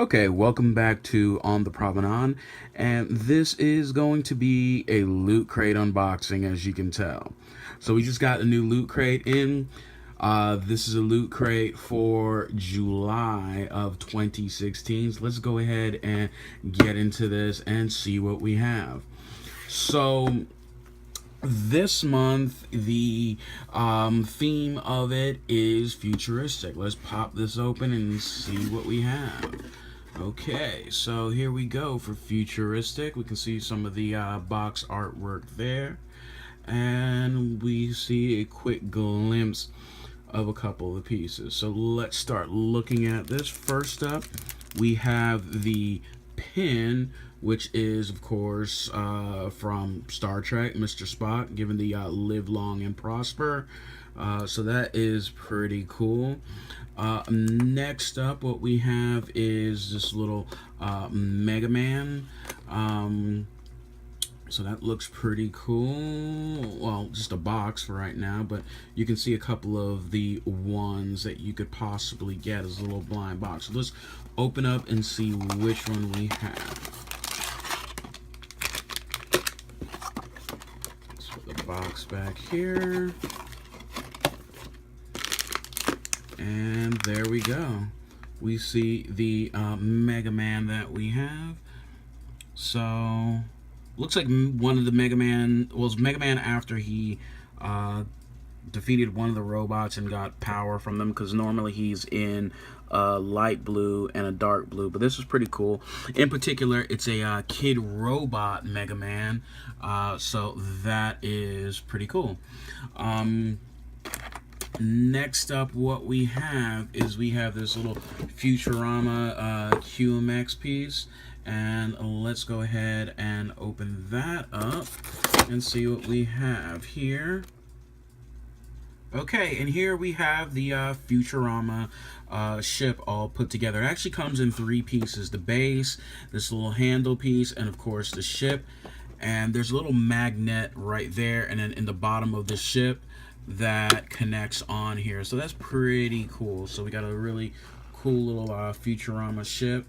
Okay, welcome back to On the Promenade, and this is going to be a Loot Crate unboxing, as you can tell. So we just got a new Loot Crate in. This is a Loot Crate for July of 2016. So let's go ahead and get into this and see what we have. So this month, the theme of it is futuristic. Let's pop this open and see what we have. Okay, so here we go for futuristic. We can see some of the box artwork there, and we see a quick glimpse of a couple of pieces. So let's start looking at this. First up, we have the pin, which is of course from Star Trek, Mr. Spock, given the live long and prosper. So that is pretty cool. Next up, what we have is this little Mega Man. So that looks pretty cool. Well, just a box for right now, but you can see a couple of the ones that you could possibly get as a little blind box. So let's open up and see which one we have. Let's put the box back here. And there we go. We see the Mega Man that we have. So, looks like one of the Mega Man, well, it's Mega Man after he defeated one of the robots and got power from them, because normally he's in a light blue and a dark blue. But this is pretty cool. In particular, it's a kid robot Mega Man. So that is pretty cool. Next up, what we have is we have this little Futurama QMX piece, and let's go ahead and open that up and see what we have here. Okay, and here we have the Futurama ship all put together. It actually comes in three pieces: the base, this little handle piece, and of course the ship. And there's a little magnet right there, and then in the bottom of the ship that connects on here. So that's pretty cool. So we got a really cool little Futurama ship,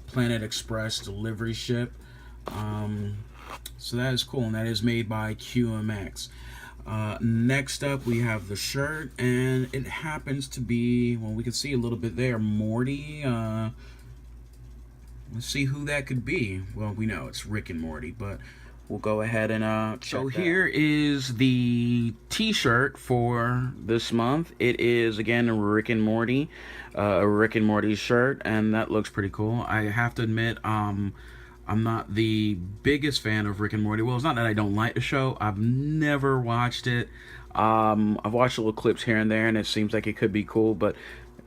Planet Express delivery ship. So that is cool, and that is made by QMX. Next up, we have the shirt, and it happens to be, well, we can see a little bit there, Morty. Let's see who that could be. Well, we know it's Rick and Morty, but we'll go ahead and check. So here is the t-shirt for this month. It is, again, Rick and Morty, a Rick and Morty shirt, and that looks pretty cool. I have to admit, I'm not the biggest fan of Rick and Morty. Well, it's not that I don't like the show. I've never watched it. I've watched little clips here and there, and it seems like it could be cool, but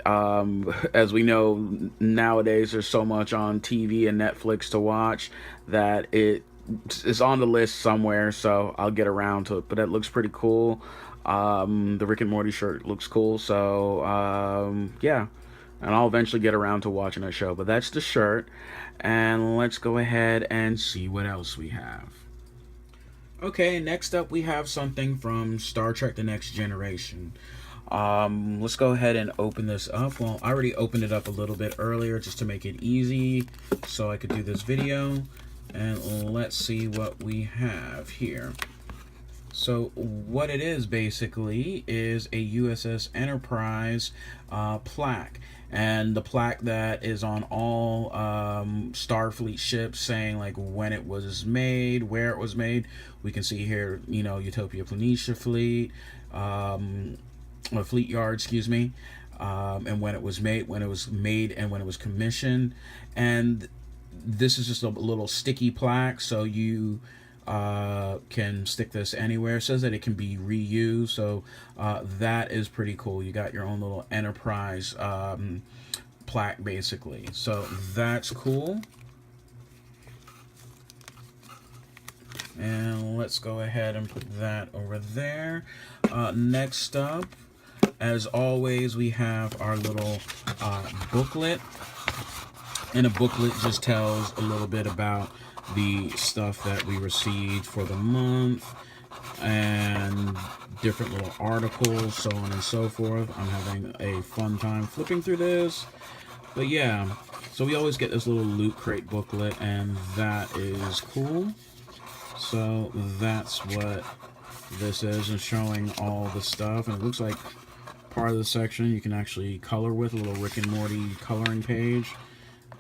as we know, nowadays there's so much on TV and Netflix to watch that it's on the list somewhere, so I'll get around to it. But that looks pretty cool. The Rick and Morty shirt looks cool, so yeah, and I'll eventually get around to watching that show. But that's the shirt, and let's go ahead and see what else we have. Okay, next up we have something from Star Trek: The Next Generation. Let's go ahead and open this up. Well, I already opened it up a little bit earlier just to make it easy so I could do this video. And let's see what we have here. So what it is basically is a USS Enterprise plaque. And the plaque that is on all Starfleet ships, saying like when it was made, where it was made. We can see here, you know, Utopia Planitia Fleet, Fleet Yard, excuse me, and when it was made, and when it was commissioned. And this is just a little sticky plaque, so you can stick this anywhere. It says that it can be reused, so that is pretty cool. You got your own little Enterprise plaque, basically. So that's cool. And let's go ahead and put that over there. Next up, as always, we have our little booklet. And a booklet just tells a little bit about the stuff that we received for the month and different little articles, so on and so forth. I'm having a fun time flipping through this. But yeah, So we always get this little Loot Crate booklet, and that is cool. So that's what this is, and showing all the stuff. And it looks like part of the section you can actually color with, a little Rick and Morty coloring page,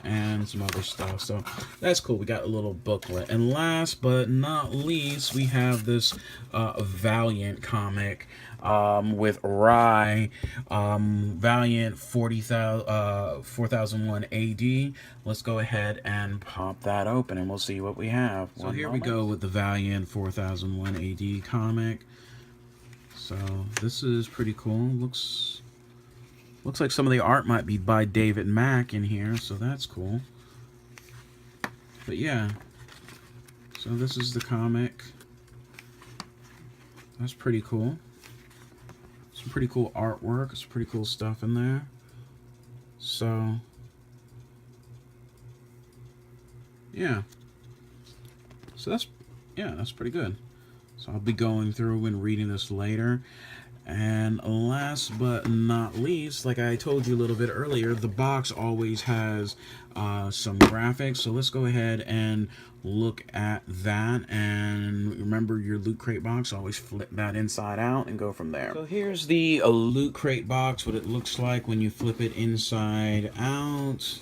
and some other stuff. So that's cool. We got a little booklet. And last but not least, we have this Valiant comic with Rye, Valiant 4001 AD. Let's go ahead and pop that open and we'll see what we have. So here we go with the Valiant 4001 AD comic. So this is pretty cool. Looks like some of the art might be by David Mack in here, so that's cool. But yeah, so this is the comic. That's pretty cool. Some pretty cool artwork. Some pretty cool stuff in there. So yeah. So that's pretty good. So I'll be going through and reading this later. And last but not least, like I told you a little bit earlier, the box always has some graphics. So let's go ahead and look at that. And remember, your Loot Crate box, always flip that inside out and go from there. So here's the Loot Crate box, what it looks like when you flip it inside out.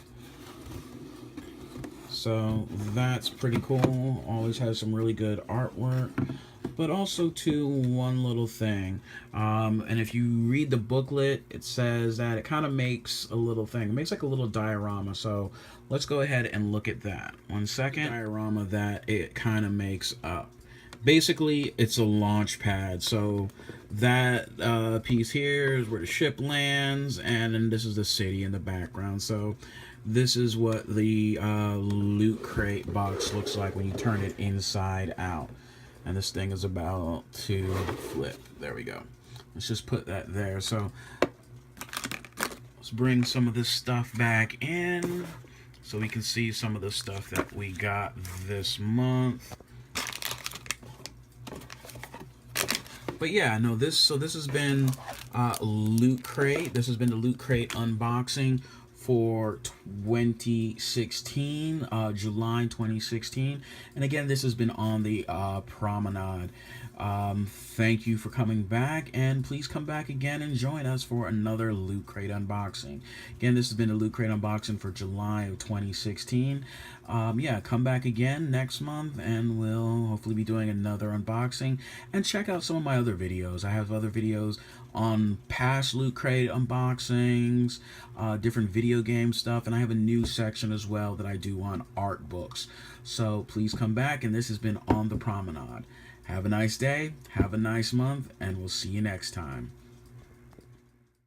So that's pretty cool. Always has some really good artwork. But also, too, one little thing. And if you read the booklet, it says that it kind of makes a little thing. It makes like a little diorama. So let's go ahead and look at that. 1 second. Diorama that it kind of makes up. Basically, it's a launch pad. So that piece here is where the ship lands. And then this is the city in the background. So this is what the Loot Crate box looks like when you turn it inside out. And this thing is about to flip. There we go. Let's just put that there. So let's bring some of this stuff back in so we can see some of the stuff that we got this month. But yeah, no, this has been Loot Crate. This has been the Loot Crate unboxing for 2016, July 2016. And again, this has been on the Promenade. Thank you for coming back, and please come back again and join us for another Loot Crate unboxing. Again, this has been a Loot Crate unboxing for July of 2016. Yeah, come back again next month, and we'll hopefully be doing another unboxing. And check out some of my other videos. I have other videos on past Loot Crate unboxings, different video game stuff, and I have a new section as well that I do on art books. So please come back, and this has been On the Promenade. Have a nice day, have a nice month, and we'll see you next time.